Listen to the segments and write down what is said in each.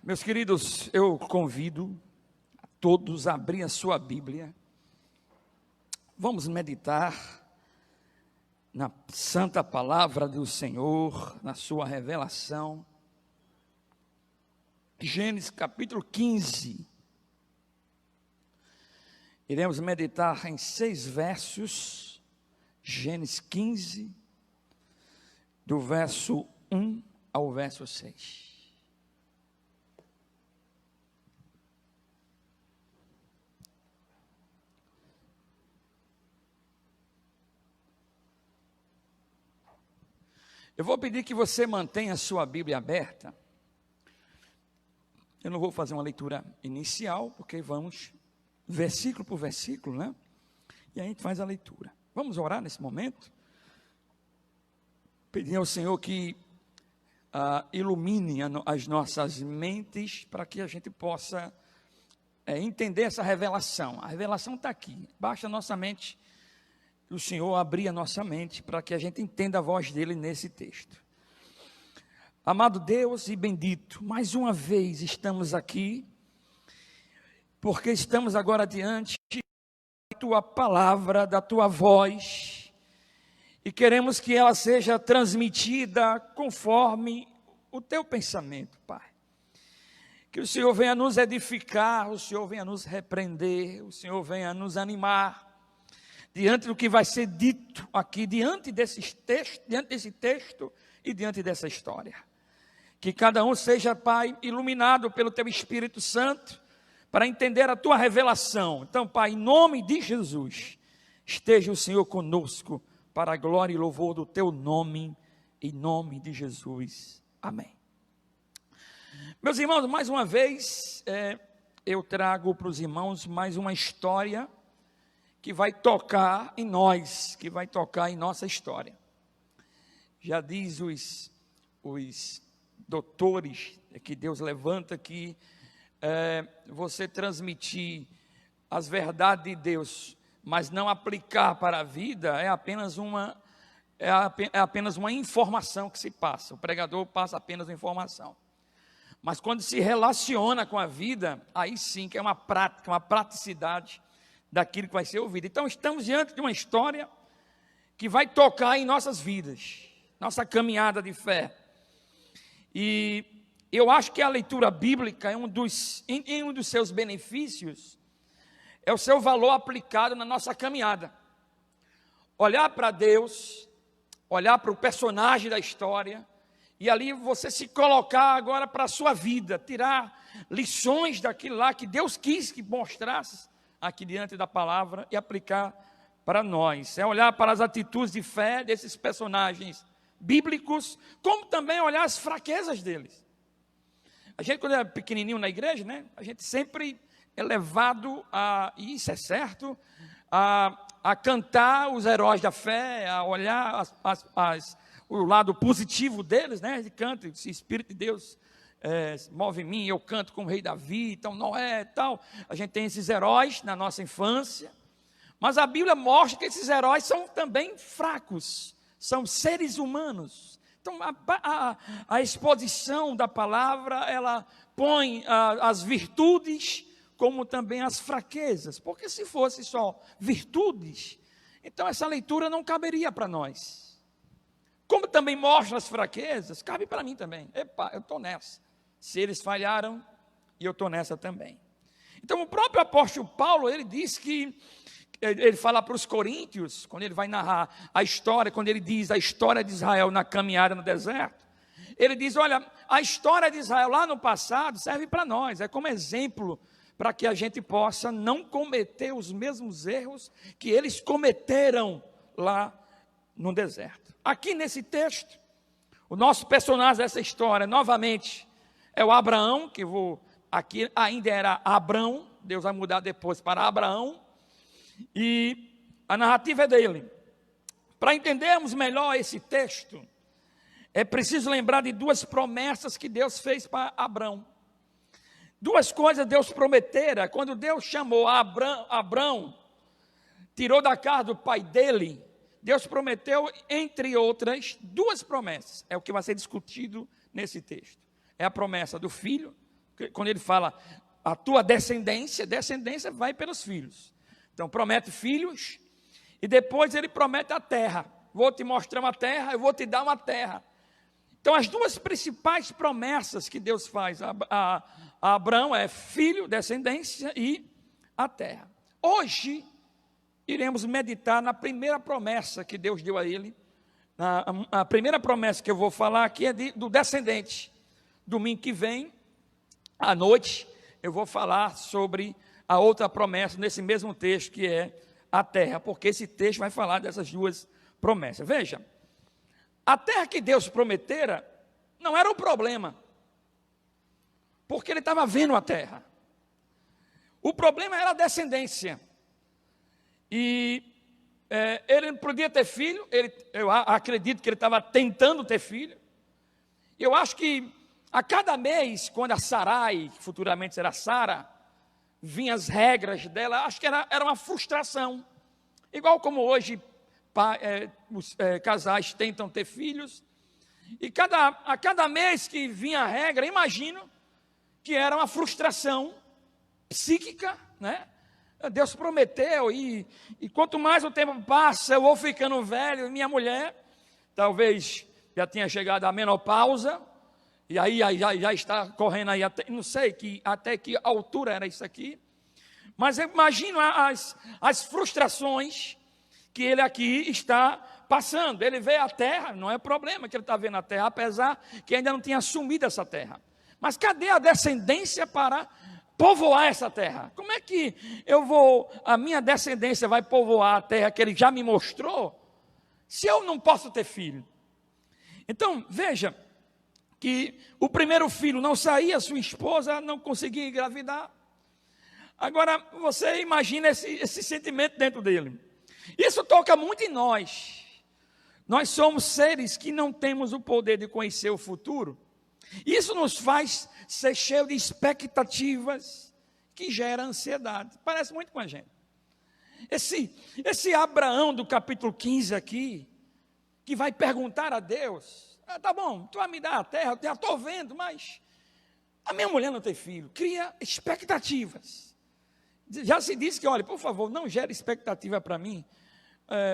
Meus queridos, eu convido a todos a abrir a sua Bíblia. Vamos meditar na santa palavra do Senhor, na sua revelação. Gênesis capítulo 15. Iremos meditar em 6 versos. Gênesis 15, do verso 1 ao verso 6. Eu vou pedir que você mantenha a sua Bíblia aberta. Eu não vou fazer uma leitura inicial, porque vamos versículo por versículo, né? E a gente faz a leitura. Vamos orar nesse momento? Pedir ao Senhor que ilumine as nossas mentes, para que a gente possa entender essa revelação. A revelação está aqui, basta a nossa mente, o Senhor abrir a nossa mente, para que a gente entenda a voz dele nesse texto. Amado Deus e bendito, mais uma vez estamos aqui, porque estamos agora diante da tua palavra, da tua voz, e queremos que ela seja transmitida conforme o teu pensamento, Pai. Que o Senhor venha nos edificar, o Senhor venha nos repreender, o Senhor venha nos animar, diante do que vai ser dito aqui, diante desse texto e diante dessa história. Que cada um seja, Pai, iluminado pelo Teu Espírito Santo, para entender a Tua revelação. Então, Pai, em nome de Jesus, esteja o Senhor conosco, para a glória e louvor do Teu nome, em nome de Jesus. Amém. Meus irmãos, mais uma vez, eu trago para os irmãos mais uma história que vai tocar em nós, que vai tocar em nossa história. Já diz os doutores que Deus levanta que você transmitir as verdades de Deus, mas não aplicar para a vida, é apenas uma informação que se passa. O pregador passa apenas uma informação. Mas quando se relaciona com a vida, aí sim que é uma prática, uma praticidade daquilo que vai ser ouvido. Então estamos diante de uma história que vai tocar em nossas vidas, nossa caminhada de fé. E eu acho que a leitura bíblica em um dos seus benefícios é o seu valor aplicado na nossa caminhada. Olhar para Deus, olhar para o personagem da história, e ali você se colocar agora para a sua vida, tirar lições daquilo lá que Deus quis que mostrasse aqui diante da palavra e aplicar para nós. É olhar para as atitudes de fé desses personagens bíblicos, como também olhar as fraquezas deles. A gente, quando é pequenininho na igreja, né, a gente sempre é levado e isso é certo, a cantar os heróis da fé, a olhar o lado positivo deles, né? Ele canta, esse Espírito de Deus move em mim, eu canto como rei Davi, então Noé e tal. A gente tem esses heróis na nossa infância, mas a Bíblia mostra que esses heróis são também fracos, são seres humanos. Então a exposição da palavra, ela põe as virtudes como também as fraquezas, porque se fosse só virtudes, então essa leitura não caberia para nós. Como também mostra as fraquezas, cabe para mim também. Epa, eu estou nessa. Se eles falharam, e eu estou nessa também. Então o próprio apóstolo Paulo, ele diz que, ele fala para os coríntios, quando ele vai narrar a história, quando ele diz a história de Israel na caminhada no deserto, ele diz, olha, a história de Israel lá no passado serve para nós, é como exemplo, para que a gente possa não cometer os mesmos erros que eles cometeram lá no deserto. Aqui nesse texto, o nosso personagem dessa história, novamente, é o Abraão, aqui ainda era Abrão, Deus vai mudar depois para Abraão, e a narrativa é dele. Para entendermos melhor esse texto, é preciso lembrar de 2 promessas que Deus fez para Abrão. 2 coisas Deus prometera, quando Deus chamou Abrão, tirou da casa do pai dele, Deus prometeu, entre outras, 2 promessas, é o que vai ser discutido nesse texto. É a promessa do filho, Quando ele fala, a tua descendência vai pelos filhos. Então, promete filhos, e depois ele promete a terra. Vou te mostrar uma terra, eu vou te dar uma terra. Então, as duas principais promessas que Deus faz a Abraão é filho, descendência e a terra. Hoje, iremos meditar na primeira promessa que Deus deu a ele. A primeira promessa que eu vou falar aqui é do descendente. Domingo que vem, à noite, eu vou falar sobre a outra promessa, nesse mesmo texto, que é a terra, porque esse texto vai falar dessas duas promessas. Veja, a terra que Deus prometera não era o problema, porque ele estava vendo a terra. O problema era a descendência. E ele não podia ter filho, eu acredito que ele estava tentando ter filho. Eu acho que a cada mês, quando a Sarai, que futuramente será Sara, vinham as regras dela, acho que era uma frustração. Igual como hoje os casais tentam ter filhos, e a cada mês que vinha a regra, imagino que era uma frustração psíquica, né? Deus prometeu, e quanto mais o tempo passa, eu vou ficando velho, minha mulher, talvez já tinha chegado à menopausa, e aí já está correndo aí, não sei até que altura era isso aqui, mas eu imagino as frustrações que ele aqui está passando. Ele vê a terra, não é problema que ele está vendo a terra, apesar que ainda não tinha assumido essa terra. Mas cadê a descendência para povoar essa terra? Como é que a minha descendência vai povoar a terra que ele já me mostrou, se eu não posso ter filho? Então, veja, que o primeiro filho não saía, sua esposa não conseguia engravidar. Agora, você imagina esse sentimento dentro dele. Isso toca muito em nós. Nós somos seres que não temos o poder de conhecer o futuro. Isso nos faz ser cheio de expectativas que gera ansiedade. Parece muito com a gente. Esse Abraão do capítulo 15 aqui, que vai perguntar a Deus, tá bom, tu vai me dar a terra, eu já estou vendo, mas a minha mulher não tem filho. Cria expectativas. Já se disse que, olha, por favor, não gere expectativa para mim,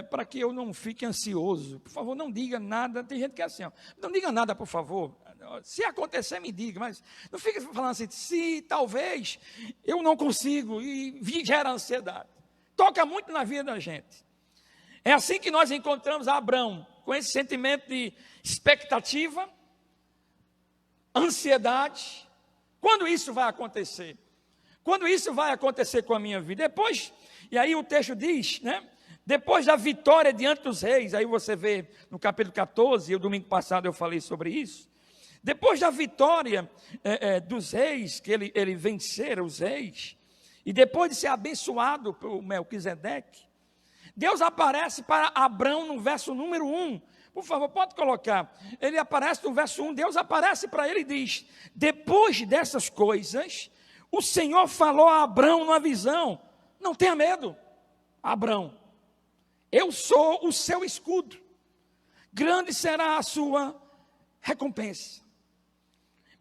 para que eu não fique ansioso. Por favor, não diga nada. Tem gente que é assim, ó, não diga nada, por favor. Se acontecer, me diga, mas não fique falando assim, se talvez eu não consigo, e gera ansiedade. Toca muito na vida da gente. É assim que nós encontramos Abraão, com esse sentimento de expectativa, ansiedade. Quando isso vai acontecer? Quando isso vai acontecer com a minha vida? Depois, e aí o texto diz, né? Depois da vitória diante dos reis, aí você vê no capítulo 14, e o domingo passado eu falei sobre isso. Depois da vitória dos reis, que ele vencera os reis, e depois de ser abençoado por Melquisedeque, Deus aparece para Abraão no verso número 1. Por favor, pode colocar. Ele aparece no verso 1, Deus aparece para ele e diz: depois dessas coisas, o Senhor falou a Abraão numa visão: não tenha medo, Abraão, eu sou o seu escudo, grande será a sua recompensa.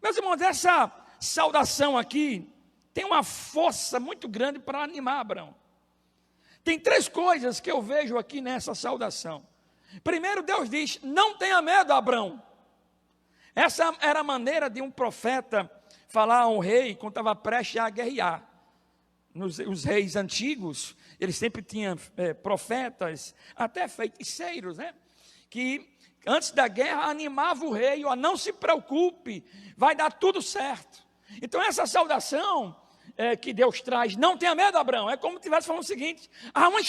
Meus irmãos, essa saudação aqui tem uma força muito grande para animar Abraão. Tem três coisas que eu vejo aqui nessa saudação. Primeiro, Deus diz: não tenha medo, Abraão. Essa era a maneira de um profeta falar a um rei quando estava prestes a guerrear. Os reis antigos, eles sempre tinham profetas, até feiticeiros, né? Que antes da guerra animava o rei: ó, não se preocupe, vai dar tudo certo. Então essa saudação que Deus traz, não tenha medo, Abraão, é como se estivesse falando o seguinte: há uma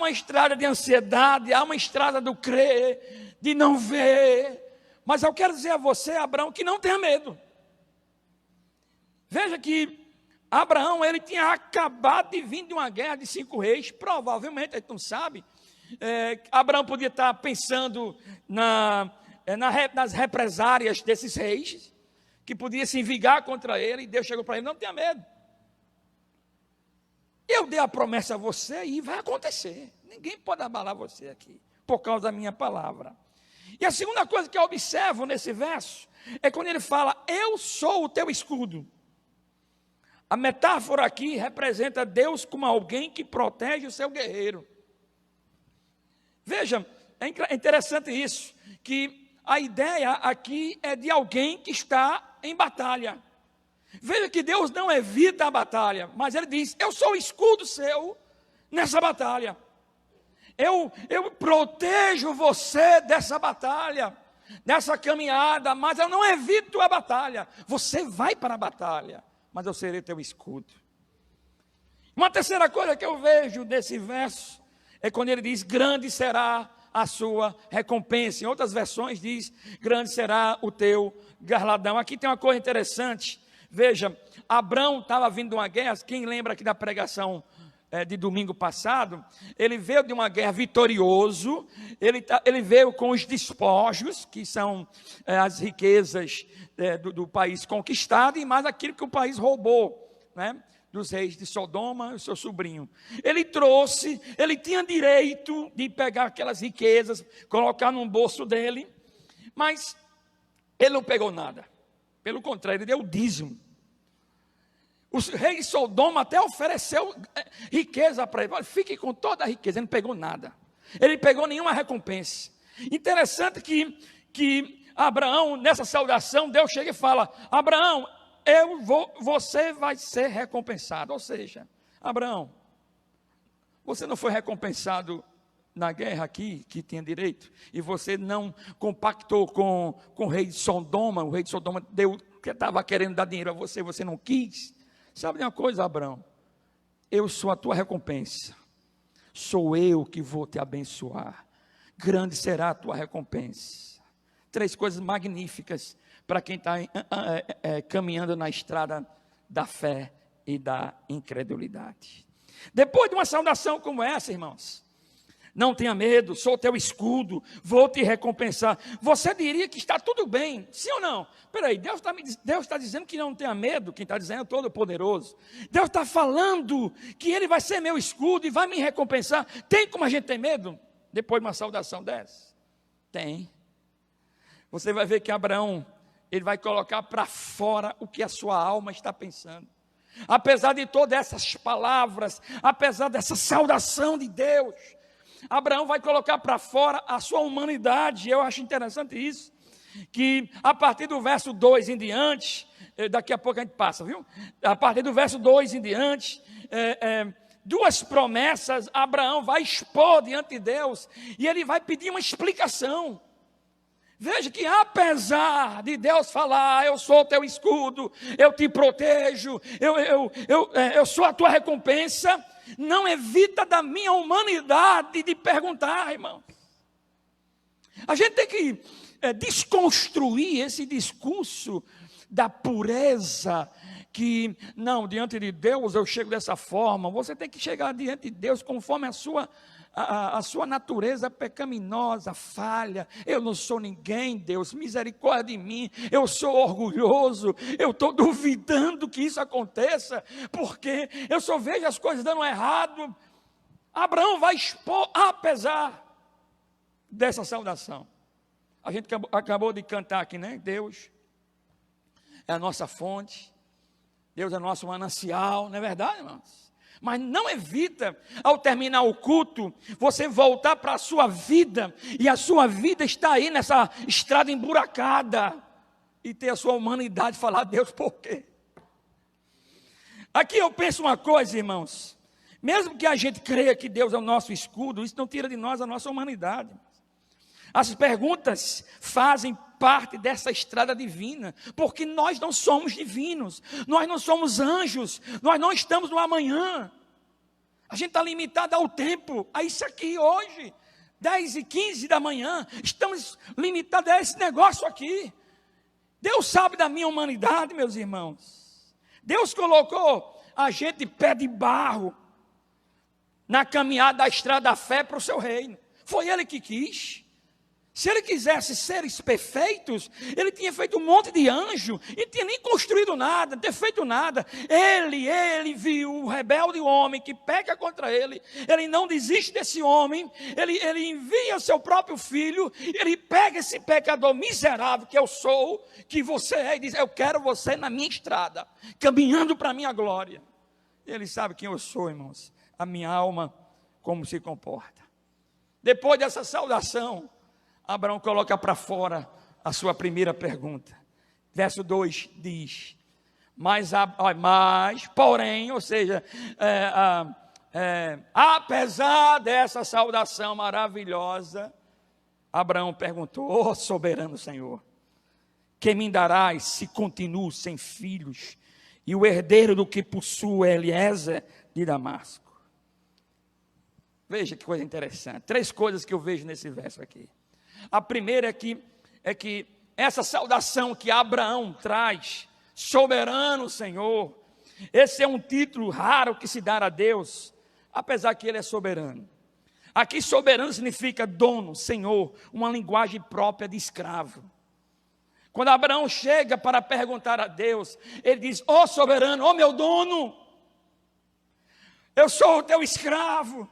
estrada de ansiedade, há uma estrada do crer, de não ver, mas eu quero dizer a você, Abraão, que não tenha medo. Veja que Abraão, ele tinha acabado de vir de uma guerra de 5 reis, provavelmente, a gente não sabe. Abraão podia estar pensando nas represárias desses reis, que podia se vingar contra ele, e Deus chegou para ele: não tenha medo. Eu dei a promessa a você e vai acontecer. Ninguém pode abalar você aqui, por causa da minha palavra. E a segunda coisa que eu observo nesse verso é quando ele fala, eu sou o teu escudo. A metáfora aqui representa Deus como alguém que protege o seu guerreiro. Veja, é interessante isso, que a ideia aqui é de alguém que está em batalha. Veja que Deus não evita a batalha, mas ele diz, eu sou o escudo seu nessa batalha. Eu protejo você dessa batalha, dessa caminhada, mas eu não evito a batalha. Você vai para a batalha, mas eu serei teu escudo. Uma terceira coisa que eu vejo desse verso é quando ele diz, grande será a sua recompensa. Em outras versões diz, grande será o teu galardão. Aqui tem uma coisa interessante. Veja, Abrão estava vindo de uma guerra, quem lembra aqui da pregação de domingo passado, ele veio de uma guerra vitorioso, ele veio com os despojos, que são as riquezas do país conquistado, e mais aquilo que o país roubou, né, dos reis de Sodoma e o seu sobrinho. Ele trouxe, ele tinha direito de pegar aquelas riquezas, colocar no bolso dele, mas ele não pegou nada, pelo contrário, ele deu o dízimo. O rei de Sodoma até ofereceu riqueza para ele. Fique com toda a riqueza. Ele não pegou nada. Ele não pegou nenhuma recompensa. Interessante que Abraão, nessa saudação, Deus chega e fala, Abraão, você vai ser recompensado. Ou seja, Abraão, você não foi recompensado na guerra aqui, que tinha direito, e você não compactou com o rei de Sodoma. O rei de Sodoma que estava querendo dar dinheiro a você, você não quis. Sabe de uma coisa, Abraão? Eu sou a tua recompensa. Sou eu que vou te abençoar. Grande será a tua recompensa. 3 coisas magníficas para quem está caminhando na estrada da fé e da incredulidade. Depois de uma saudação como essa, irmãos, não tenha medo, sou teu escudo, vou te recompensar. Você diria que está tudo bem, sim ou não? Espera aí, Deus está dizendo que não tenha medo, quem está dizendo é Todo-Poderoso. Deus está falando que Ele vai ser meu escudo e vai me recompensar. Tem como a gente ter medo depois de uma saudação dessa? Tem. Você vai ver que Abraão, ele vai colocar para fora o que a sua alma está pensando. Apesar de todas essas palavras, apesar dessa saudação de Deus, Abraão vai colocar para fora a sua humanidade. Eu acho interessante isso, que a partir do verso 2 em diante, daqui a pouco a gente passa, viu? A partir do verso 2 em diante, 2 promessas Abraão vai expor diante de Deus, e ele vai pedir uma explicação. Veja que apesar de Deus falar, eu sou o teu escudo, eu te protejo, eu sou a tua recompensa, não evita da minha humanidade de perguntar, irmão. A gente tem que desconstruir esse discurso da pureza, que não, diante de Deus eu chego dessa forma. Você tem que chegar diante de Deus conforme a sua natureza pecaminosa, falha. Eu não sou ninguém, Deus, misericórdia de mim, eu sou orgulhoso, eu estou duvidando que isso aconteça, porque eu só vejo as coisas dando errado. Abraão vai expor, apesar dessa saudação. A gente acabou de cantar aqui, né? Deus é a nossa fonte, Deus é nosso manancial, não é verdade, irmãos? Mas não evita, ao terminar o culto, você voltar para a sua vida, e a sua vida está aí nessa estrada emburacada, e ter a sua humanidade falar, Deus, por quê? Aqui eu penso uma coisa, irmãos, mesmo que a gente creia que Deus é o nosso escudo, isso não tira de nós a nossa humanidade. As perguntas fazem parte dessa estrada divina, porque nós não somos divinos, nós não somos anjos, nós não estamos no amanhã. A gente está limitado ao tempo, a isso aqui hoje, 10h15 da manhã, estamos limitados a esse negócio aqui. Deus sabe da minha humanidade, meus irmãos. Deus colocou a gente pé de barro na caminhada da estrada da fé para o seu reino. Foi Ele que quis. Se ele quisesse seres perfeitos, ele tinha feito um monte de anjo, e tinha nem construído nada, ter feito nada. Ele viu o rebelde homem que peca contra ele, ele não desiste desse homem, ele envia seu próprio filho, ele pega esse pecador miserável que eu sou, que você é, e diz: eu quero você na minha estrada, caminhando para a minha glória. Ele sabe quem eu sou, irmãos, a minha alma, como se comporta. Depois dessa saudação, Abraão coloca para fora a sua primeira pergunta. Verso 2 diz: mas porém, ou seja, apesar dessa saudação maravilhosa, Abraão perguntou: ó soberano Senhor, que me darás se continuo sem filhos, e o herdeiro do que possuo é Eliezer de Damasco? Veja que coisa interessante. 3 coisas que eu vejo nesse verso aqui. A primeira é que essa saudação que Abraão traz, soberano Senhor, esse é um título raro que se dá a Deus, apesar que ele é soberano. Aqui soberano significa dono, senhor, uma linguagem própria de escravo. Quando Abraão chega para perguntar a Deus, ele diz: ó soberano, ó meu dono, eu sou o teu escravo.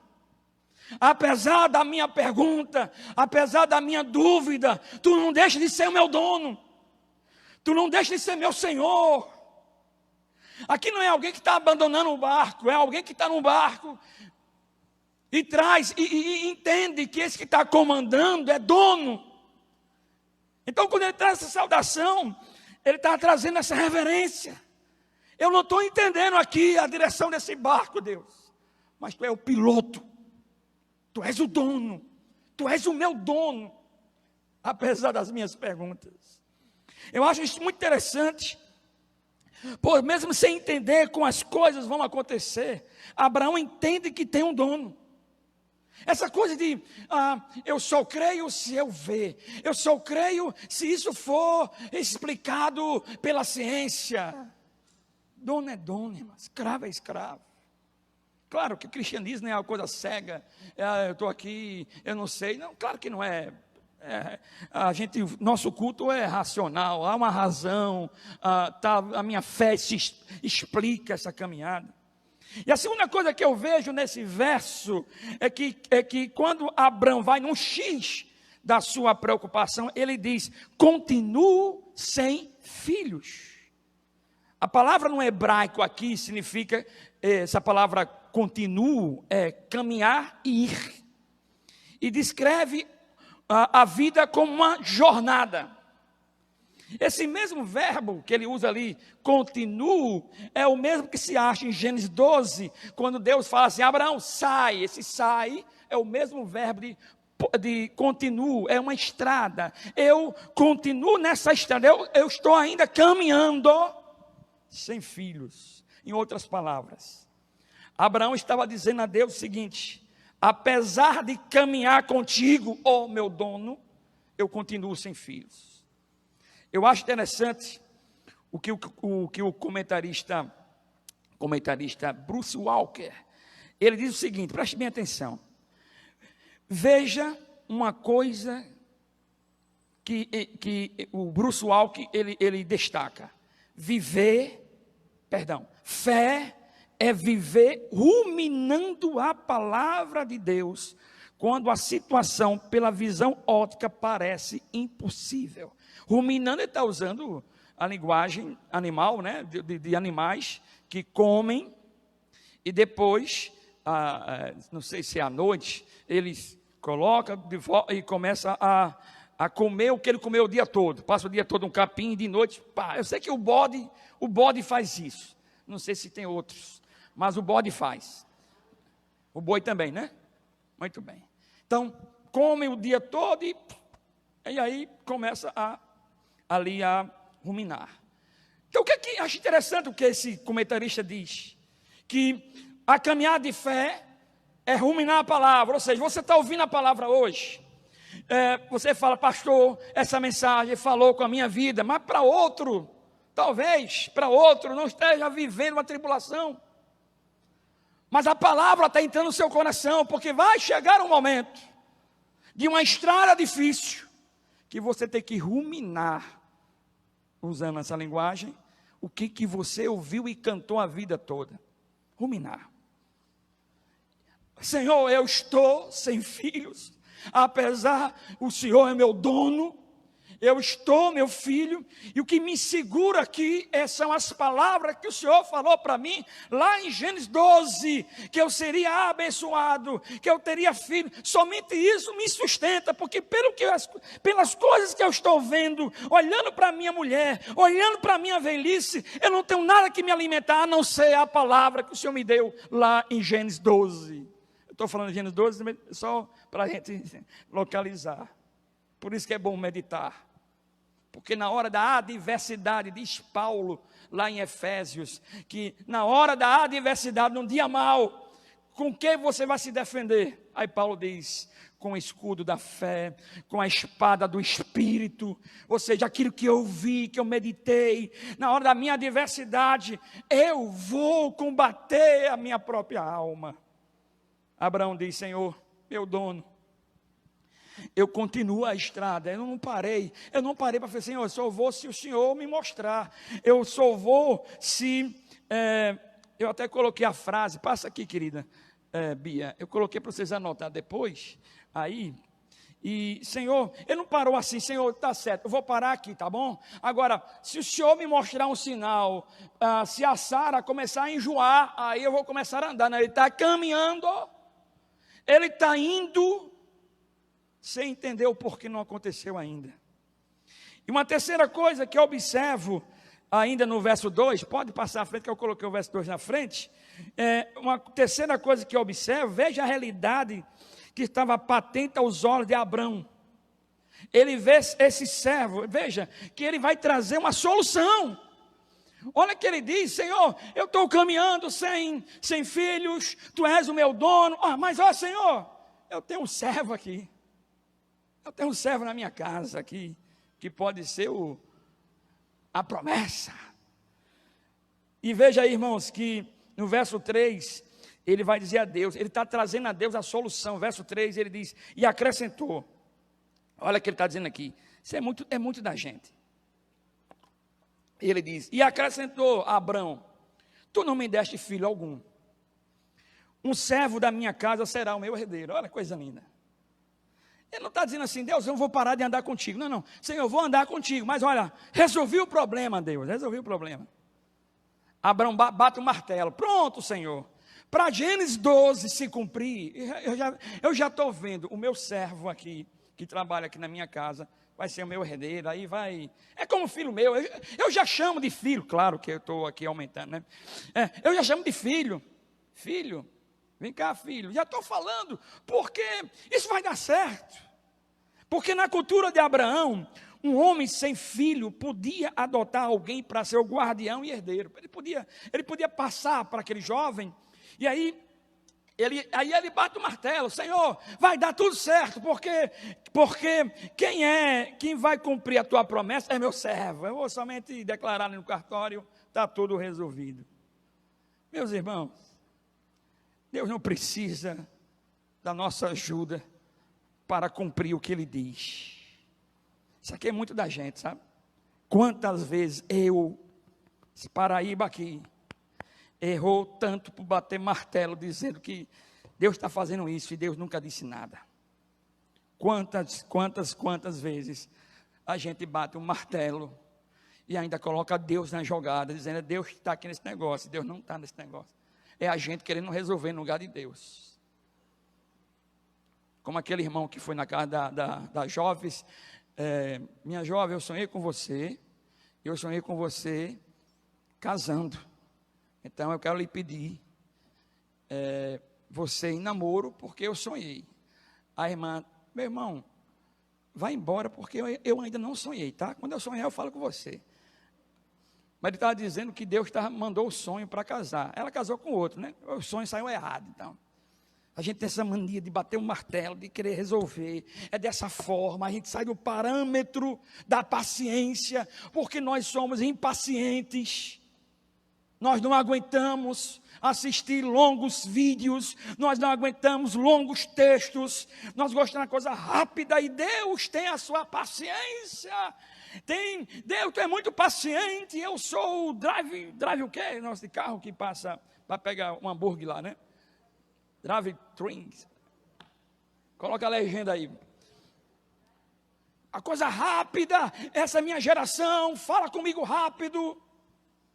Apesar da minha pergunta, apesar da minha dúvida, tu não deixa de ser o meu dono, tu não deixa de ser meu senhor. Aqui não é alguém que está abandonando o barco, é alguém que está no barco e traz e entende que esse que está comandando é dono. Então, quando ele traz essa saudação, ele está trazendo essa reverência. Eu não estou entendendo aqui a direção desse barco, Deus, mas tu é o piloto. Tu és o dono, tu és o meu dono, apesar das minhas perguntas. Eu acho isso muito interessante, pois mesmo sem entender como as coisas vão acontecer, Abraão entende que tem um dono. Essa coisa de, eu só creio se eu ver, eu só creio se isso for explicado pela ciência. Dono é dono, irmão, escravo é escravo. Claro que o cristianismo não é uma coisa cega, eu estou aqui, eu não sei. Não, claro que não é. Nosso culto é racional, há uma razão, a minha fé explica essa caminhada. E a segunda coisa que eu vejo nesse verso é que quando Abraão vai num X da sua preocupação, ele diz: continuo sem filhos. A palavra no hebraico aqui significa, essa palavra continuo é caminhar e ir, e descreve a vida como uma jornada. Esse mesmo verbo que ele usa ali, continuo, é o mesmo que se acha em Gênesis 12, quando Deus fala assim: Abraão, sai. Esse sai é o mesmo verbo de continuo, é uma estrada. Eu continuo nessa estrada, eu estou ainda caminhando sem filhos. Em outras palavras, Abraão estava dizendo a Deus o seguinte: apesar de caminhar contigo, ó meu dono, eu continuo sem filhos. Eu acho interessante o que o comentarista Bruce Walker, ele diz o seguinte, preste bem atenção. Veja uma coisa que o Bruce Walker ele destaca: fé é viver ruminando a palavra de Deus, quando a situação pela visão óptica parece impossível. Ruminando, ele está usando a linguagem animal, né, de animais que comem e depois, não sei se é à noite, eles colocam e começam a comer o que ele comeu o dia todo. Passa o dia todo um capim e de noite, pá. Eu sei que o bode faz isso. Não sei se tem outros, mas o bode faz. O boi também, né? Muito bem. Então, comem o dia todo e aí começa ali a ruminar. Então, o que é que acho interessante o que esse comentarista diz? Que a caminhada de fé é ruminar a palavra. Ou seja, você está ouvindo a palavra hoje, você fala: pastor, essa mensagem falou com a minha vida, mas para outro, talvez para outro não esteja vivendo uma tribulação, mas a palavra está entrando no seu coração, porque vai chegar um momento de uma estrada difícil, que você tem que ruminar, usando essa linguagem, o que você ouviu e cantou a vida toda. Ruminar. Senhor, eu estou sem filhos, apesar o Senhor é meu dono, eu estou, meu filho, e o que me segura aqui são as palavras que o Senhor falou para mim, lá em Gênesis 12, que eu seria abençoado, que eu teria filho. Somente isso me sustenta, porque pelas coisas que eu estou vendo, olhando para minha mulher, olhando para minha velhice, eu não tenho nada que me alimentar, a não ser a palavra que o Senhor me deu lá em Gênesis 12. Eu estou falando de Gênesis 12 só para a gente localizar. Por isso que é bom meditar. Porque na hora da adversidade, diz Paulo lá em Efésios, que na hora da adversidade, num dia mau, com que você vai se defender? Aí Paulo diz, com o escudo da fé, com a espada do Espírito, ou seja, aquilo que eu vi, que eu meditei, na hora da minha adversidade, eu vou combater a minha própria alma. Abraão diz, Senhor, meu dono, eu continuo a estrada, eu não parei para falar, Senhor, eu só vou se o Senhor me mostrar, eu só vou se, eu até coloquei a frase, passa aqui querida, Bia, eu coloquei para vocês anotar depois, aí, e Senhor, ele não parou assim, Senhor, está certo, eu vou parar aqui, tá bom? Agora, se o Senhor me mostrar um sinal, se a Sara começar a enjoar, aí eu vou começar a andar, né? Ele está caminhando, ele está indo, sem entender o porquê não aconteceu ainda. E uma terceira coisa que eu observo, ainda no verso 2, pode passar à frente, que eu coloquei o verso 2 na frente, uma terceira coisa que eu observo, veja a realidade que estava patente aos olhos de Abrão. Ele vê esse servo, veja, que ele vai trazer uma solução. Olha que ele diz, Senhor, eu estou caminhando sem filhos, Tu és o meu dono, mas ó Senhor, eu tenho um servo aqui. Eu tenho um servo na minha casa aqui, que pode ser a promessa. E veja aí, irmãos, que no verso 3, ele vai dizer a Deus, ele está trazendo a Deus a solução. Verso 3, ele diz, e acrescentou. Olha o que ele está dizendo aqui, isso é muito da gente. Ele diz, e acrescentou a Abrão, Tu não me deste filho algum. Um servo da minha casa será o meu herdeiro. Olha que coisa linda. Ele não está dizendo assim, Deus, eu não vou parar de andar contigo. Não, Senhor, eu vou andar contigo. Mas olha, resolvi o problema, Deus, resolvi o problema. Abraão bate o martelo. Pronto, Senhor. Para Gênesis 12 se cumprir, eu já estou vendo o meu servo aqui, que trabalha aqui na minha casa, vai ser o meu herdeiro, aí vai... É como filho meu, eu já chamo de filho, claro que eu estou aqui aumentando, né? Eu já chamo de filho. Filho. Vem cá, filho, já estou falando, porque isso vai dar certo. Porque na cultura de Abraão, um homem sem filho podia adotar alguém para ser o guardião e herdeiro. Ele podia passar para aquele jovem, e aí ele bate o martelo, Senhor, vai dar tudo certo, porque quem vai cumprir a tua promessa é meu servo. Eu vou somente declarar no cartório, está tudo resolvido. Meus irmãos, Deus não precisa da nossa ajuda para cumprir o que Ele diz. Isso aqui é muito da gente, sabe? Quantas vezes esse Paraíba aqui, errou tanto por bater martelo, dizendo que Deus está fazendo isso e Deus nunca disse nada. Quantas vezes a gente bate um martelo e ainda coloca Deus na jogada, dizendo, Deus está aqui nesse negócio, Deus não está nesse negócio. É a gente querendo resolver no lugar de Deus. Como aquele irmão que foi na casa das jovens. Minha jovem, eu sonhei com você casando. Então eu quero lhe pedir, você em namoro, porque eu sonhei. A irmã, meu irmão, vai embora, porque eu ainda não sonhei, tá? Quando eu sonhar, eu falo com você. Mas ele estava dizendo que Deus mandou o sonho para casar. Ela casou com outro, né? O sonho saiu errado, então. A gente tem essa mania de bater um martelo, de querer resolver. É dessa forma, a gente sai do parâmetro da paciência, porque nós somos impacientes. Nós não aguentamos assistir longos vídeos, nós não aguentamos longos textos, nós gostamos de coisa rápida, e Deus tem a sua paciência. Deus é muito paciente. Eu sou o drive o quê? Nossa, de carro que passa para pegar um hambúrguer lá, né? Drive-thru. Coloca a legenda aí. A coisa rápida, essa minha geração, fala comigo rápido.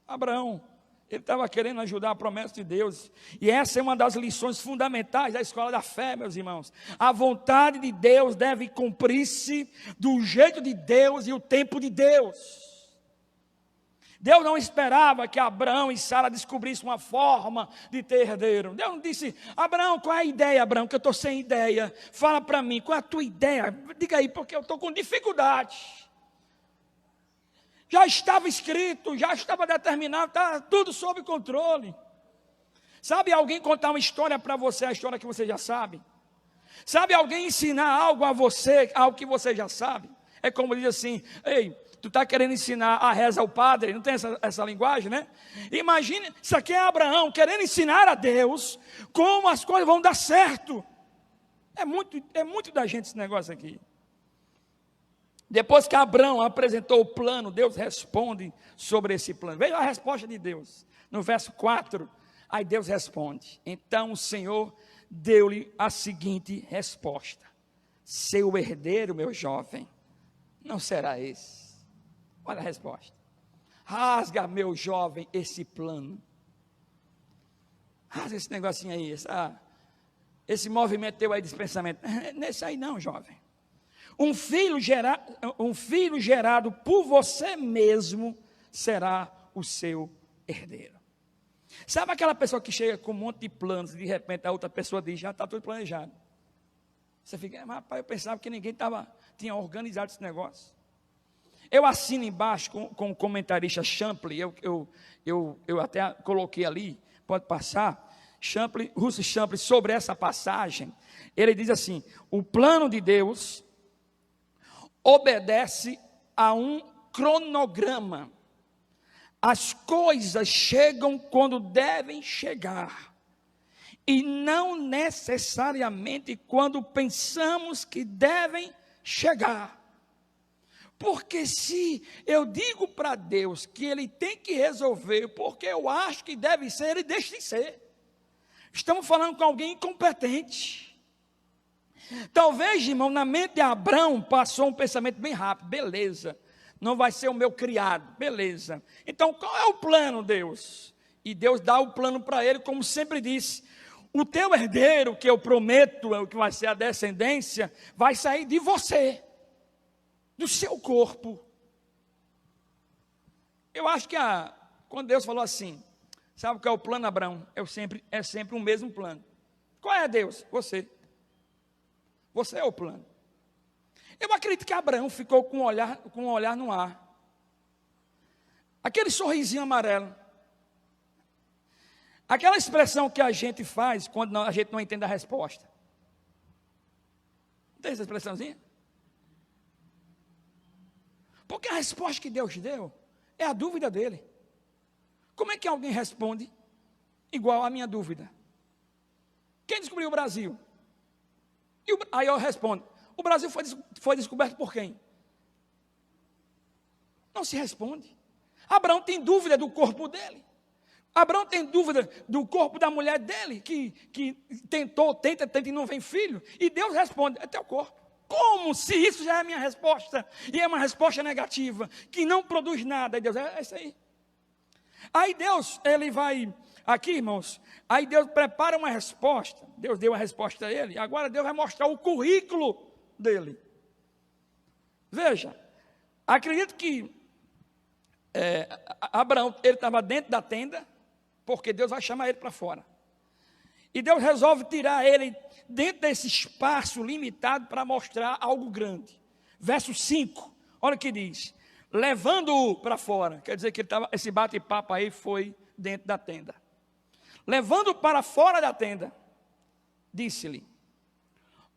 Abraão, ele estava querendo ajudar a promessa de Deus. E essa é uma das lições fundamentais da escola da fé, meus irmãos. A vontade de Deus deve cumprir-se do jeito de Deus e o tempo de Deus. Deus não esperava que Abraão e Sara descobrissem uma forma de ter herdeiro. Deus não disse: Abraão, qual é a ideia, Abraão, que eu estou sem ideia. Fala para mim, qual é a tua ideia? Diga aí, porque eu estou com dificuldade. Já estava escrito, já estava determinado, está tudo sob controle. Sabe alguém contar uma história para você, a história que você já sabe? Sabe alguém ensinar algo a você, algo que você já sabe? É como diz assim: ei, tu está querendo ensinar a reza ao padre, não tem essa linguagem, né? Imagine, isso aqui é Abraão querendo ensinar a Deus como as coisas vão dar certo. É muito da gente esse negócio aqui. Depois que Abraão apresentou o plano, Deus responde sobre esse plano. Veja a resposta de Deus. No verso 4, aí Deus responde. Então o Senhor deu-lhe a seguinte resposta: seu herdeiro, meu jovem, não será esse. Olha a resposta. Rasga, meu jovem, esse plano. Rasga esse negocinho aí, esse movimento teu aí de pensamento. Nesse aí não, jovem. Um filho gerado por você mesmo será o seu herdeiro. Sabe aquela pessoa que chega com um monte de planos e de repente a outra pessoa diz: já está tudo planejado. Você fica: mas rapaz, eu pensava que ninguém tinha organizado esse negócio. Eu assino embaixo com o comentarista Champlin, eu até coloquei ali, pode passar, Russell Champlin, sobre essa passagem. Ele diz assim: o plano de Deus obedece a um cronograma. As coisas chegam quando devem chegar, e não necessariamente quando pensamos que devem chegar. Porque se eu digo para Deus que Ele tem que resolver, porque eu acho que deve ser, Ele deixa de ser. Estamos falando com alguém incompetente. Talvez, irmão, na mente de Abraão passou um pensamento bem rápido: beleza, não vai ser o meu criado, beleza. Então qual é o plano, Deus? E Deus dá o plano para ele, como sempre disse: o teu herdeiro, que eu prometo, é o que vai ser a descendência, vai sair de você, do seu corpo. Eu acho que quando Deus falou assim, sabe qual é o plano, Abraão? É sempre o mesmo plano. Qual é, Deus? Você é o plano. Eu acredito que Abraão ficou com um olhar no ar. Aquele sorrisinho amarelo. Aquela expressão que a gente faz quando a gente não entende a resposta. Não tem essa expressãozinha? Porque a resposta que Deus deu é a dúvida dele. Como é que alguém responde igual à minha dúvida? Quem descobriu o Brasil? Aí eu respondo: o Brasil foi descoberto por quem? Não se responde. Abraão tem dúvida do corpo dele. Abraão tem dúvida do corpo da mulher dele, que tenta e não vem filho. E Deus responde: é teu corpo. Como se isso já é a minha resposta? E é uma resposta negativa, que não produz nada. Aí Deus: é isso aí. Aí Deus, ele vai, aqui irmãos, aí Deus prepara uma resposta. Deus deu a resposta a ele, agora Deus vai mostrar o currículo dele. Veja, acredito que Abraão, ele estava dentro da tenda, porque Deus vai chamar ele para fora. E Deus resolve tirar ele dentro desse espaço limitado para mostrar algo grande. Verso 5, olha o que diz: levando-o para fora. Quer dizer que esse bate-papo aí foi dentro da tenda. Levando-o para fora da tenda, disse-lhe: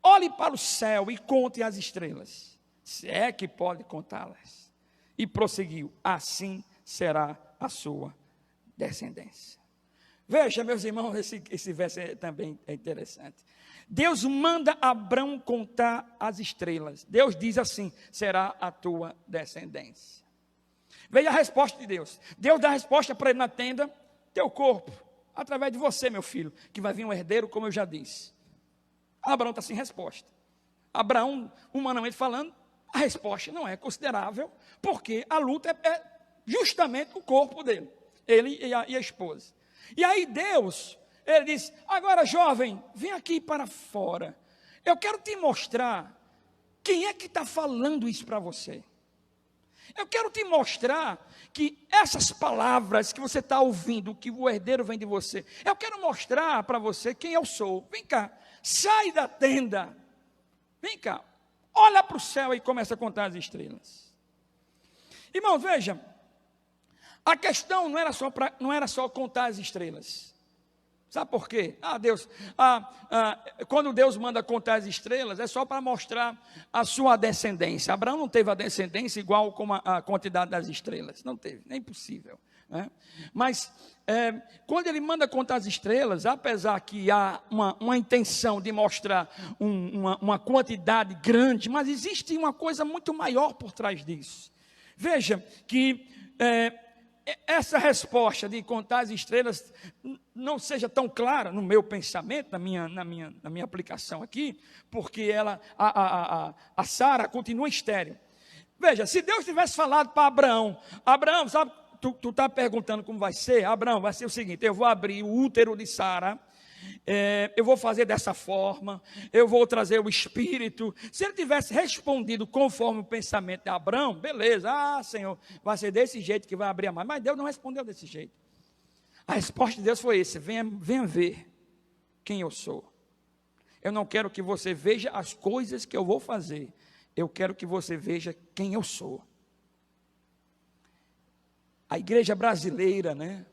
olhe para o céu e conte as estrelas, se é que pode contá-las. E prosseguiu: assim será a sua descendência. Veja, meus irmãos, esse verso também é interessante. Deus manda Abrão contar as estrelas. Deus diz assim: será a tua descendência. Veja a resposta de Deus. Deus dá a resposta para ele na tenda: teu corpo, através de você, meu filho, que vai vir um herdeiro, como eu já disse. Abraão está sem resposta. Abraão, humanamente falando, a resposta não é considerável, porque a luta é justamente o corpo dele, ele e a esposa. E aí Deus, ele diz: agora, jovem, vem aqui para fora. Eu quero te mostrar quem é que está falando isso para você. Eu quero te mostrar que essas palavras que você está ouvindo, que o herdeiro vem de você, eu quero mostrar para você quem eu sou. Vem cá, sai da tenda. Vem cá, olha para o céu e começa a contar as estrelas. Irmãos, veja, a questão não era só contar as estrelas. Sabe por quê? Quando Deus manda contar as estrelas, é só para mostrar a sua descendência. Abraão não teve a descendência igual como a quantidade das estrelas. Não teve, nem possível. Né? Mas, quando ele manda contar as estrelas, apesar que há uma intenção de mostrar uma quantidade grande, mas existe uma coisa muito maior por trás disso. Veja que essa resposta de contar as estrelas não seja tão clara no meu pensamento, na minha aplicação aqui, porque a Sara continua estéril. Veja, se Deus tivesse falado para Abraão, sabe, tu está perguntando como vai ser? Abraão, vai ser o seguinte: eu vou abrir o útero de Sara, eu vou fazer dessa forma, eu vou trazer o espírito. Se ele tivesse respondido conforme o pensamento de Abraão, beleza, Senhor, vai ser desse jeito que vai abrir a mão. Mas Deus não respondeu desse jeito. A resposta de Deus foi essa: venha ver quem eu sou. Eu não quero que você veja as coisas que eu vou fazer, eu quero que você veja quem eu sou. A igreja brasileira, né?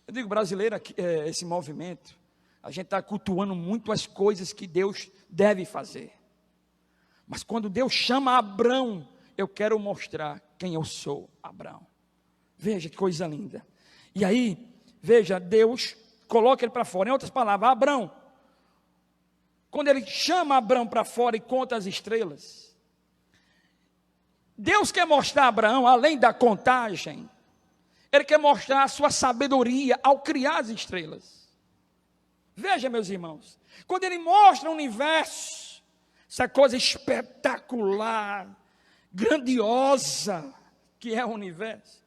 Eu digo brasileira, esse movimento, a gente está cultuando muito as coisas que Deus deve fazer. Mas quando Deus chama Abrão, eu quero mostrar quem eu sou, Abrão. Veja que coisa linda. E aí, veja, Deus coloca ele para fora. Em outras palavras, Abrão, quando ele chama Abrão para fora e conta as estrelas, Deus quer mostrar a Abraão, além da contagem, Ele quer mostrar a sua sabedoria ao criar as estrelas. Veja, meus irmãos, quando Ele mostra o universo, essa coisa espetacular, grandiosa que é o universo,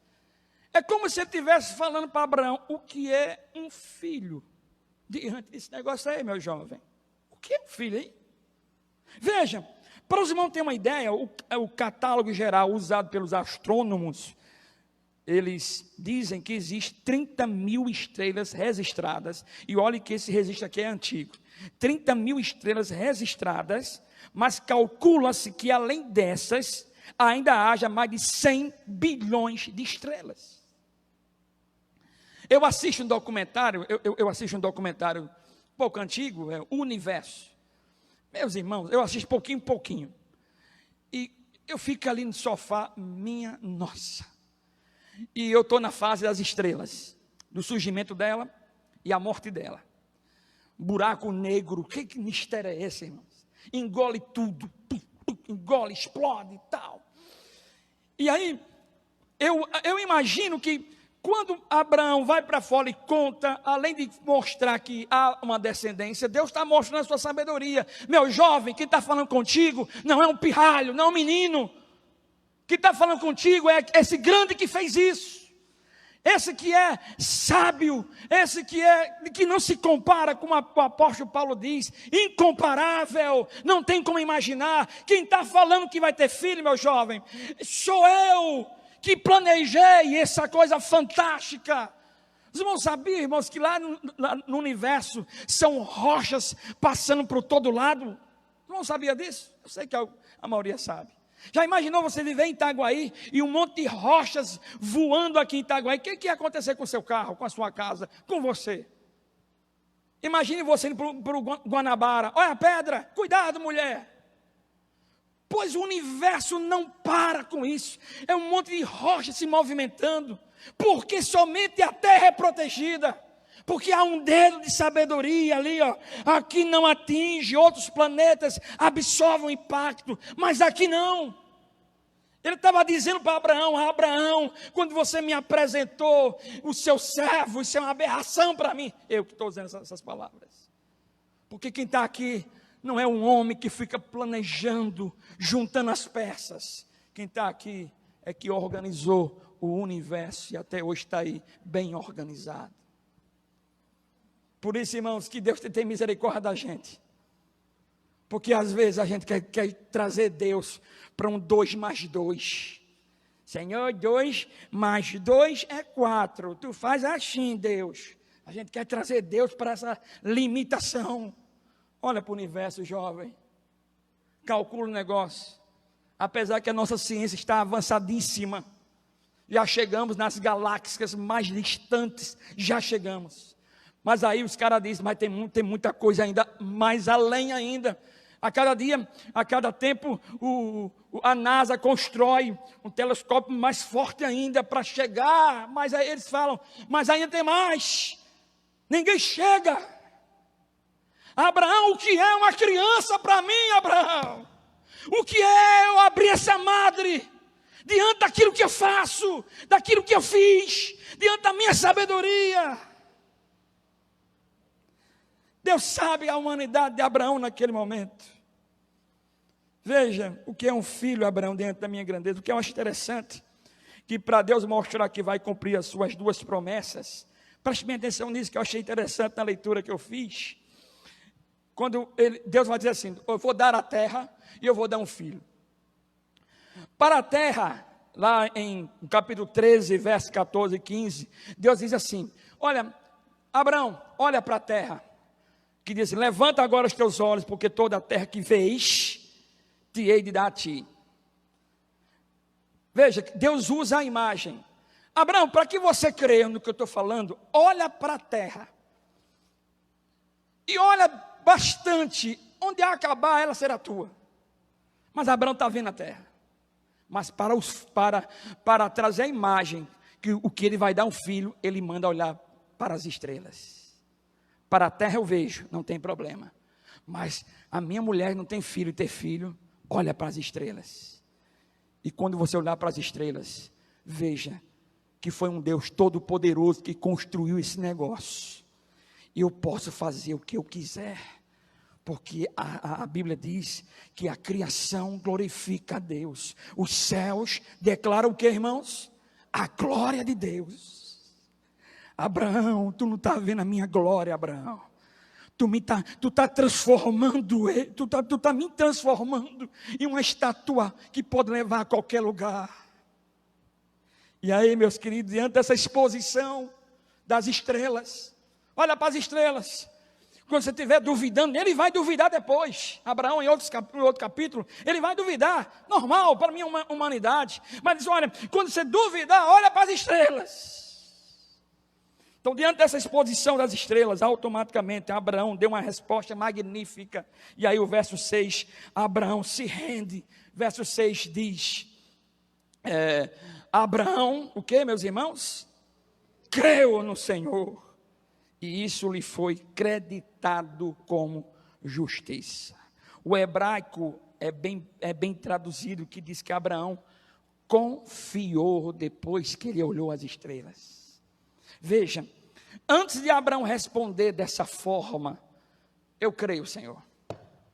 é como se Ele estivesse falando para Abraão o que é um filho. Diante desse negócio aí, meu jovem, o que é um filho aí? Veja, para os irmãos terem uma ideia, o catálogo geral usado pelos astrônomos, eles dizem que existe 30 mil estrelas registradas, e olhe que esse registro aqui é antigo, 30 mil estrelas registradas, mas calcula-se que além dessas, ainda haja mais de 100 bilhões de estrelas. Eu assisto um documentário, um pouco antigo, O Universo. Meus irmãos, eu assisto pouquinho, e eu fico ali no sofá, minha nossa, e eu estou na fase das estrelas, do surgimento dela e a morte dela. Buraco negro, que mistério é esse, irmãos? Engole tudo, engole, explode e tal. E aí, eu imagino que quando Abraão vai para fora e conta, além de mostrar que há uma descendência, Deus está mostrando a sua sabedoria. Meu jovem, quem está falando contigo não é um pirralho, não é um menino. Quem está falando contigo é esse grande que fez isso. Esse que é sábio, esse que não se compara, como o apóstolo Paulo diz, incomparável, não tem como imaginar. Quem está falando que vai ter filho, meu jovem, sou eu, que planejei essa coisa fantástica. Os irmãos sabiam, irmãos, que lá no universo são rochas passando por todo lado? Não sabia disso? Eu sei que a maioria sabe. Já imaginou você viver em Itaguaí e um monte de rochas voando aqui em Itaguaí? O que ia acontecer com o seu carro, com a sua casa, com você? Imagine você indo para o Guanabara. Olha a pedra, cuidado, mulher. Pois o universo não para com isso. É um monte de rochas se movimentando. porque somente a terra é protegida. Porque há um dedo de sabedoria ali, ó. Aqui não atinge, outros planetas absorvem o impacto, mas aqui não. Ele estava dizendo para Abraão: Abraão, quando você me apresentou o seu servo, isso é uma aberração para mim. Eu que estou dizendo essas palavras. Porque quem está aqui não é um homem que fica planejando, juntando as peças. Quem está aqui é que organizou o universo e até hoje está aí bem organizado. Por isso, irmãos, que Deus tem misericórdia da gente. Porque às vezes a gente quer trazer Deus para um 2 mais 2. Senhor, 2 mais 2 é 4. Tu faz assim, Deus. A gente quer trazer Deus para essa limitação. Olha para o universo, jovem. Calcula o negócio. Apesar que a nossa ciência está avançadíssima. Já chegamos nas galáxias mais distantes. Já chegamos. Mas aí os caras dizem, mas tem muita coisa ainda, mais além ainda. A cada dia, a cada tempo, a NASA constrói um telescópio mais forte ainda para chegar. Mas aí eles falam, mas ainda tem mais. Ninguém chega. Abraão, o que é uma criança para mim, Abraão? O que é eu abrir essa madre diante daquilo que eu faço, daquilo que eu fiz, diante da minha sabedoria? Deus sabe a humanidade de Abraão naquele momento. Veja o que é um filho, Abraão, diante da minha grandeza. O que eu acho interessante, que para Deus mostrar que vai cumprir as suas 2 promessas, preste bem atenção nisso, que eu achei interessante na leitura que eu fiz. Quando Deus vai dizer assim, eu vou dar a terra e eu vou dar um filho. Para a terra, lá em capítulo 13, verso 14 e 15, Deus diz assim, olha, Abraão, olha para a terra, que diz, levanta agora os teus olhos, porque toda a terra que vês, te hei de dar a ti. Veja, Deus usa a imagem. Abraão, para que você creia no que eu estou falando, olha para a terra. E olha bastante, onde acabar ela será tua. Mas Abraão está vendo a terra. Mas para trazer a imagem, que o que ele vai dar um filho, ele manda olhar para as estrelas. Para a terra eu vejo, não tem problema. Mas a minha mulher não tem filho e ter filho, olha para as estrelas. E quando você olhar para as estrelas, veja que foi um Deus todo-poderoso que construiu esse negócio. E eu posso fazer o que eu quiser. Porque a Bíblia diz que a criação glorifica a Deus. Os céus declaram o que, irmãos? A glória de Deus. Abraão, tu não está vendo a minha glória, Abraão. Tu tá transformando, tu tá me transformando em uma estátua que pode levar a qualquer lugar. E aí, meus queridos, diante dessa exposição das estrelas, olha para as estrelas. Quando você estiver duvidando, ele vai duvidar depois. Abraão, em outro capítulo, ele vai duvidar. Normal para a minha humanidade. Mas diz, olha, quando você duvidar, olha para as estrelas. Então, diante dessa exposição das estrelas, automaticamente Abraão deu uma resposta magnífica. E aí o verso 6, Abraão se rende. Verso 6 diz, Abraão, o que, meus irmãos? Creu no Senhor. E isso lhe foi creditado como justiça. O hebraico é bem traduzido, que diz que Abraão confiou depois que ele olhou as estrelas. Veja, antes de Abraão responder dessa forma, eu creio, Senhor,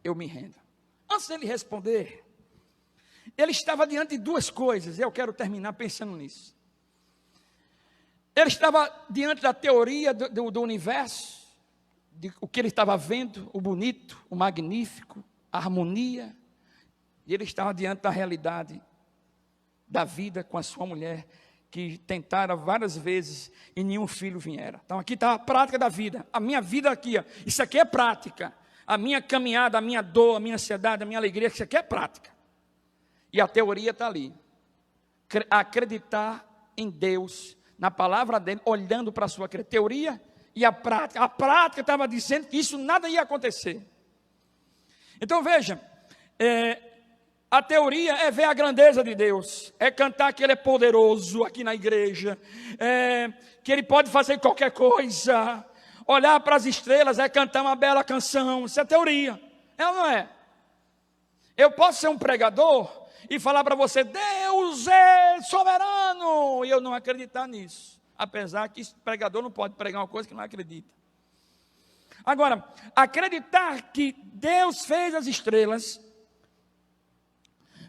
eu me rendo. Antes dele responder, ele estava diante de 2 coisas, eu quero terminar pensando nisso. Ele estava diante da teoria do universo, de o que ele estava vendo, o bonito, o magnífico, a harmonia, e ele estava diante da realidade da vida com a sua mulher, que tentaram várias vezes e nenhum filho viera. Então aqui está a prática da vida, a minha vida aqui, ó, isso aqui é prática, a minha caminhada, a minha dor, a minha ansiedade, a minha alegria, isso aqui é prática. E a teoria está ali, acreditar em Deus, na palavra dele, olhando para a sua teoria e a prática estava dizendo que isso nada ia acontecer. Então veja, A teoria é ver a grandeza de Deus, é cantar que Ele é poderoso aqui na igreja, que Ele pode fazer qualquer coisa. Olhar para as estrelas é cantar uma bela canção. Isso é teoria, é ou não é? Eu posso ser um pregador e falar para você, Deus é soberano, e eu não acreditar nisso. Apesar que pregador não pode pregar uma coisa que não acredita. Agora, acreditar que Deus fez as estrelas.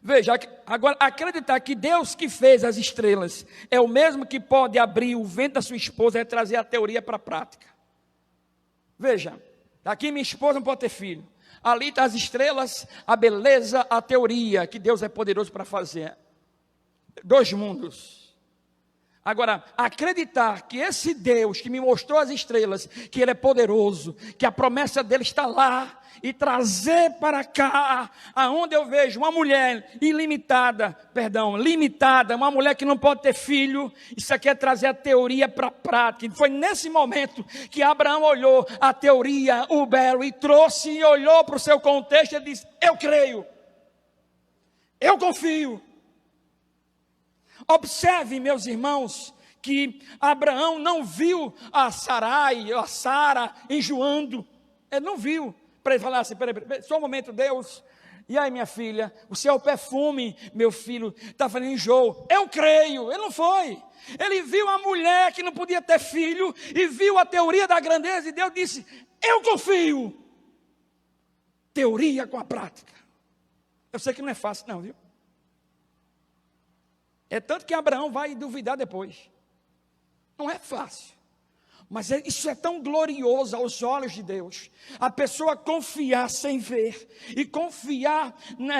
Veja, agora acreditar que Deus que fez as estrelas é o mesmo que pode abrir o ventre da sua esposa e trazer a teoria para a prática. Veja, aqui minha esposa não pode ter filho. Ali estão as estrelas, a beleza, a teoria que Deus é poderoso para fazer. Dois mundos. Agora, acreditar que esse Deus que me mostrou as estrelas, que Ele é poderoso, que a promessa dEle está lá, e trazer para cá, aonde eu vejo uma mulher limitada, uma mulher que não pode ter filho, isso aqui é trazer a teoria para a prática. Foi nesse momento que Abraão olhou a teoria, o belo, e trouxe e olhou para o seu contexto e disse, eu creio, eu confio. Observe, meus irmãos, que Abraão não viu a Sara enjoando. Ele não viu. Para ele falar assim, peraí, só um momento, Deus. E aí, minha filha, o seu perfume, meu filho, está fazendo enjoo. Eu creio. Ele não foi. Ele viu a mulher que não podia ter filho e viu a teoria da grandeza de Deus e disse, eu confio. Teoria com a prática. Eu sei que não é fácil não, viu? É tanto que Abraão vai duvidar depois. Não é fácil. Mas isso é tão glorioso aos olhos de Deus. A pessoa confiar sem ver. E confiar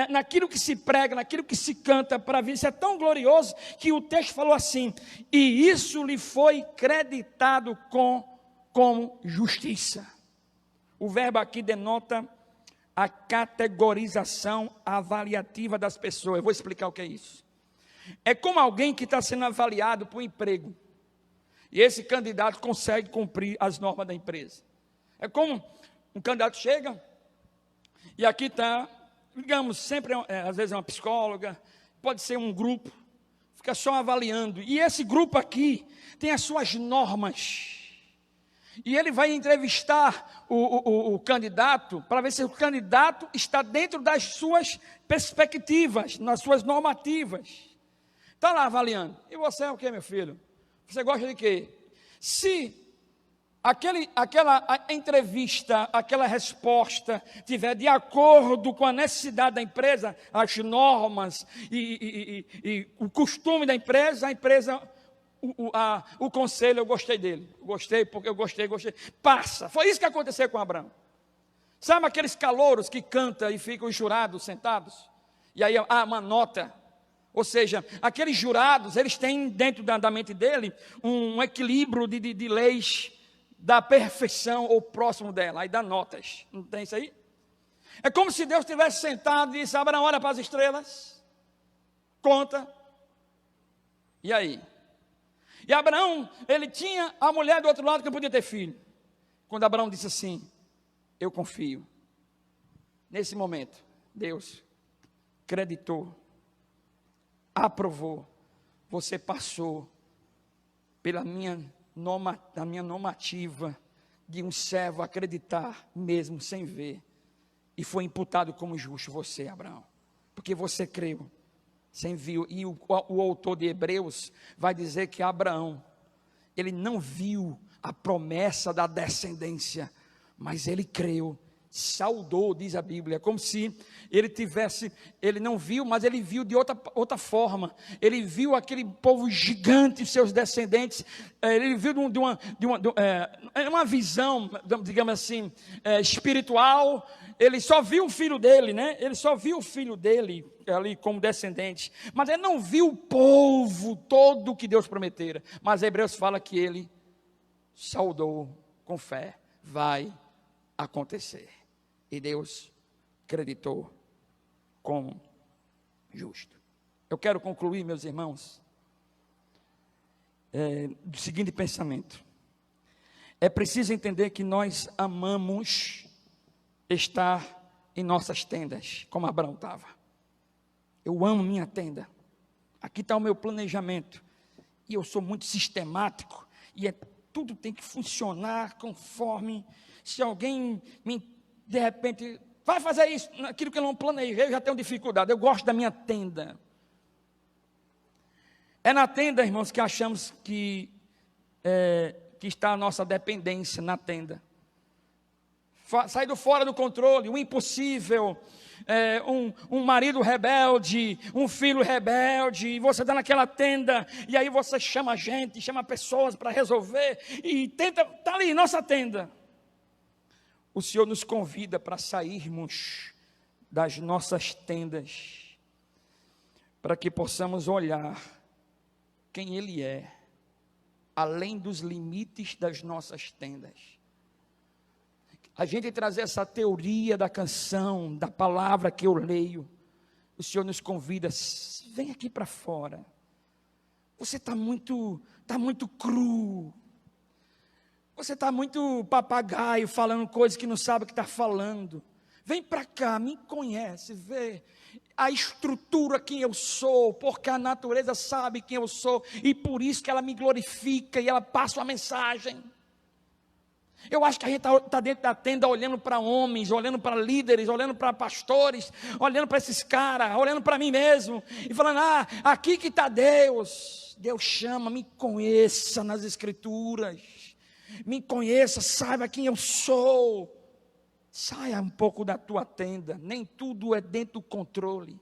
naquilo que se prega, naquilo que se canta para ver. Isso é tão glorioso que o texto falou assim. E isso lhe foi creditado como justiça. O verbo aqui denota a categorização avaliativa das pessoas. Eu vou explicar o que é isso. É como alguém que está sendo avaliado por um emprego. E esse candidato consegue cumprir as normas da empresa. É como um candidato chega, e aqui está, digamos, sempre, às vezes é uma psicóloga, pode ser um grupo, fica só avaliando. E esse grupo aqui tem as suas normas. E ele vai entrevistar o candidato, para ver se o candidato está dentro das suas perspectivas, nas suas normativas. Está lá avaliando. E você é o que, meu filho? Você gosta de quê? Se aquela entrevista, aquela resposta tiver de acordo com a necessidade da empresa, as normas e o costume da empresa, o conselho, eu gostei dele. Gostei porque eu gostei. Passa. Foi isso que aconteceu com Abraão. Sabe aqueles calouros que cantam e ficam jurados, sentados? E aí há uma nota. Ou seja, aqueles jurados, eles têm dentro da mente dele um equilíbrio de leis da perfeição ou próximo dela. Aí dá notas. Não tem isso aí? É como se Deus tivesse sentado e disse, Abraão, olha para as estrelas, conta. E aí? E Abraão, ele tinha a mulher do outro lado que não podia ter filho. Quando Abraão disse assim, eu confio. Nesse momento, Deus creditou, aprovou, você passou pela minha normativa de um servo acreditar mesmo sem ver, e foi imputado como justo você, Abraão, porque você creu, sem viu. E o autor de Hebreus vai dizer que Abraão, ele não viu a promessa da descendência, mas ele creu, saudou, diz a Bíblia, como se ele não viu, mas ele viu de outra forma. Ele viu aquele povo gigante, seus descendentes. Ele viu de uma visão, digamos assim, espiritual. Ele só viu o filho dele, né? Ele só viu o filho dele ali como descendente, mas ele não viu o povo todo que Deus prometera. Mas Hebreus fala que ele saudou com fé, vai acontecer. E Deus creditou como justo. Eu quero concluir, meus irmãos, do seguinte pensamento. É preciso entender que nós amamos estar em nossas tendas, como Abraão estava. Eu amo minha tenda. Aqui está o meu planejamento. E eu sou muito sistemático. E tudo tem que funcionar conforme. Se alguém de repente vai fazer isso, aquilo que eu não planejei, eu já tenho dificuldade. Eu gosto da minha tenda. É na tenda, irmãos, que achamos que está a nossa dependência, na tenda. Saído fora do controle, o impossível, um marido rebelde, um filho rebelde, e você está naquela tenda, e aí você chama gente, chama pessoas para resolver, e está ali, nossa tenda. O Senhor nos convida para sairmos das nossas tendas, para que possamos olhar quem Ele é, além dos limites das nossas tendas. A gente trazer essa teoria da canção, da palavra que eu leio, o Senhor nos convida, vem aqui para fora. Você está muito cru. Você está muito papagaio, falando coisas que não sabe o que está falando. Vem para cá, me conhece, vê a estrutura que eu sou, porque a natureza sabe quem eu sou, e por isso que ela me glorifica, e ela passa uma mensagem. Eu acho que a gente está dentro da tenda olhando para homens, olhando para líderes, olhando para pastores, olhando para esses caras, olhando para mim mesmo, e falando, aqui que está Deus. Deus chama, me conheça nas escrituras, me conheça, saiba quem eu sou. Saia um pouco da tua tenda, nem tudo é dentro do controle.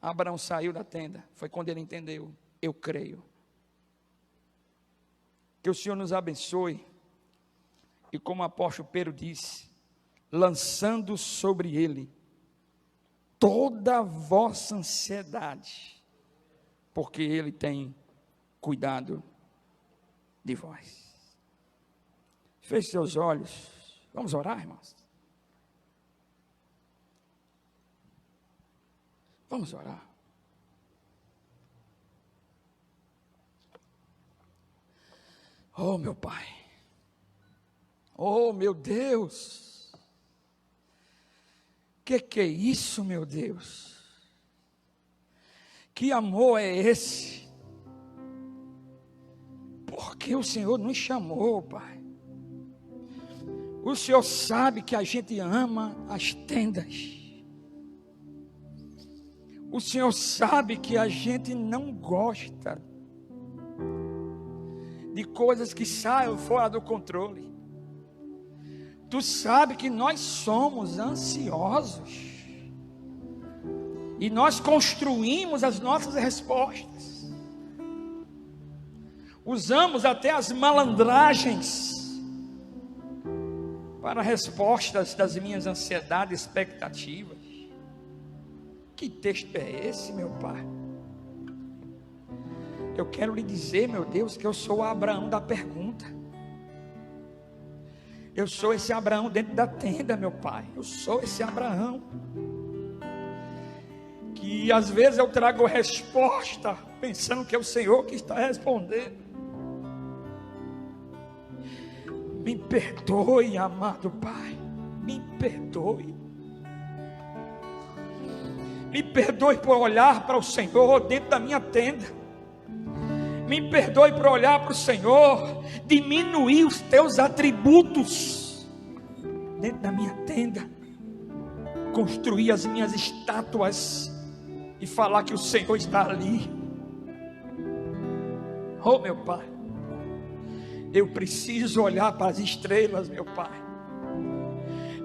Abraão saiu da tenda, foi quando ele entendeu, eu creio. Que o Senhor nos abençoe, e como o apóstolo Pedro disse, lançando sobre ele toda a vossa ansiedade, porque ele tem cuidado de vós. Feche seus olhos, vamos orar, irmãos? Vamos orar. Oh, meu Pai, oh, meu Deus, que é isso, meu Deus? Que amor é esse? Porque o Senhor nos chamou, Pai. O Senhor sabe que a gente ama as tendas. O Senhor sabe que a gente não gosta de coisas que saiam fora do controle. Tu sabe que nós somos ansiosos. E nós construímos as nossas respostas. Usamos até as malandragens para respostas das minhas ansiedades e expectativas. Que texto é esse, meu Pai? Eu quero lhe dizer, meu Deus, que eu sou o Abraão da pergunta. Eu sou esse Abraão dentro da tenda, meu Pai. Eu sou esse Abraão que às vezes eu trago resposta pensando que é o Senhor que está respondendo. Me perdoe, amado Pai, me perdoe. Me perdoe por olhar para o Senhor dentro da minha tenda. Me perdoe por olhar para o Senhor, diminuir os teus atributos dentro da minha tenda, construir as minhas estátuas e falar que o Senhor está ali. Oh, meu Pai, eu preciso olhar para as estrelas, meu Pai.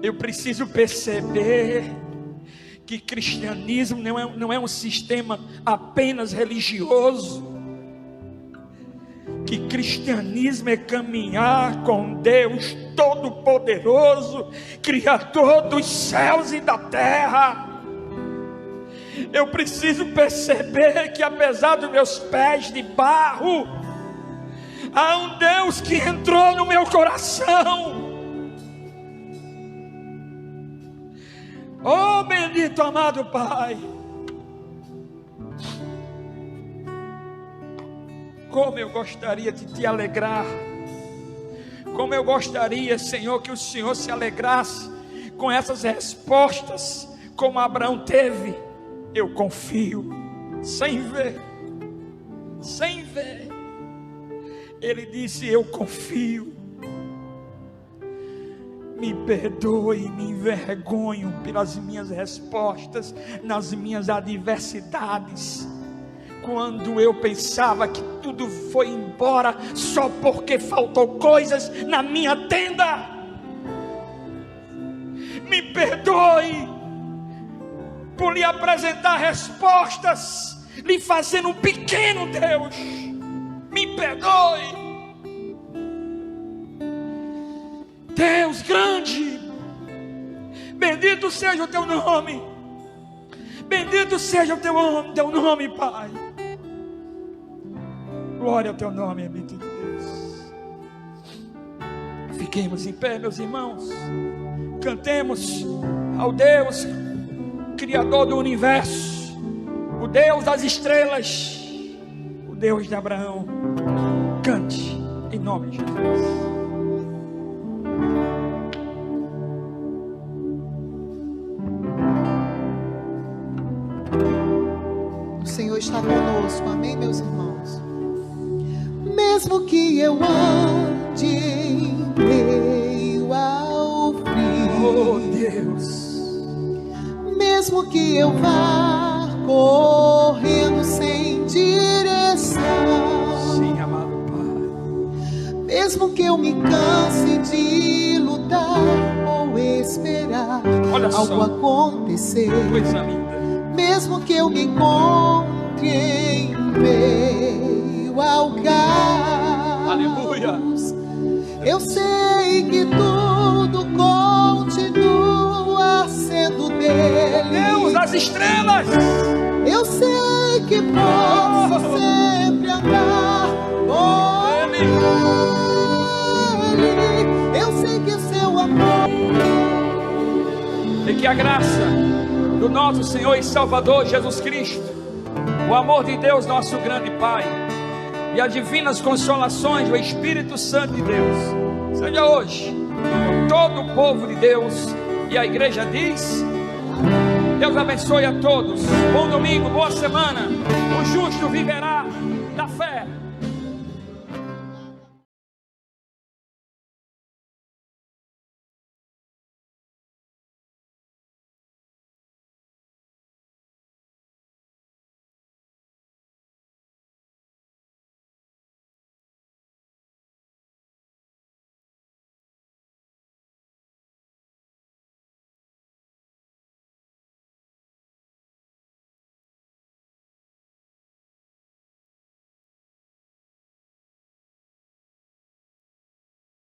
Eu preciso perceber que cristianismo não é um sistema apenas religioso. Que cristianismo é caminhar com Deus Todo-Poderoso, Criador dos céus e da terra. Eu preciso perceber que apesar dos meus pés de barro, há um Deus que entrou no meu coração. Oh, bendito amado Pai, como eu gostaria de te alegrar, como eu gostaria, Senhor, que o Senhor se alegrasse com essas respostas, como Abraão teve, eu confio, sem ver, sem ver. Ele disse: eu confio. Me perdoe, me envergonho pelas minhas respostas, nas minhas adversidades. Quando eu pensava que tudo foi embora só porque faltou coisas na minha tenda. Me perdoe por lhe apresentar respostas, lhe fazendo um pequeno Deus. Me perdoe. Deus grande, bendito seja o teu nome, bendito seja o teu nome, Pai. Glória ao teu nome, bendito Deus. Fiquemos em pé, meus irmãos, cantemos ao Deus Criador do universo, o Deus das estrelas, o Deus de Abraão. Cante em nome de Jesus. O Senhor está conosco, amém, meus irmãos? Mesmo que eu ande em meio ao frio, Oh Deus, mesmo que eu vá correndo sem direção, sim, amado Pai, mesmo que eu me canse de lutar ou esperar olha só, algo acontecer, coisa linda. mesmo que eu me encontre em meio ao caos, Aleluia. eu sei que tudo continua sendo dele. Deus das estrelas, Eu sei que posso sempre andar com ele. Eu sei que o seu amor e que a graça do nosso Senhor e Salvador Jesus Cristo, o amor de Deus nosso grande Pai e as divinas consolações do Espírito Santo de Deus seja hoje com todo o povo de Deus. E a igreja diz: Deus abençoe a todos, bom domingo, boa semana. O justo viverá da fé.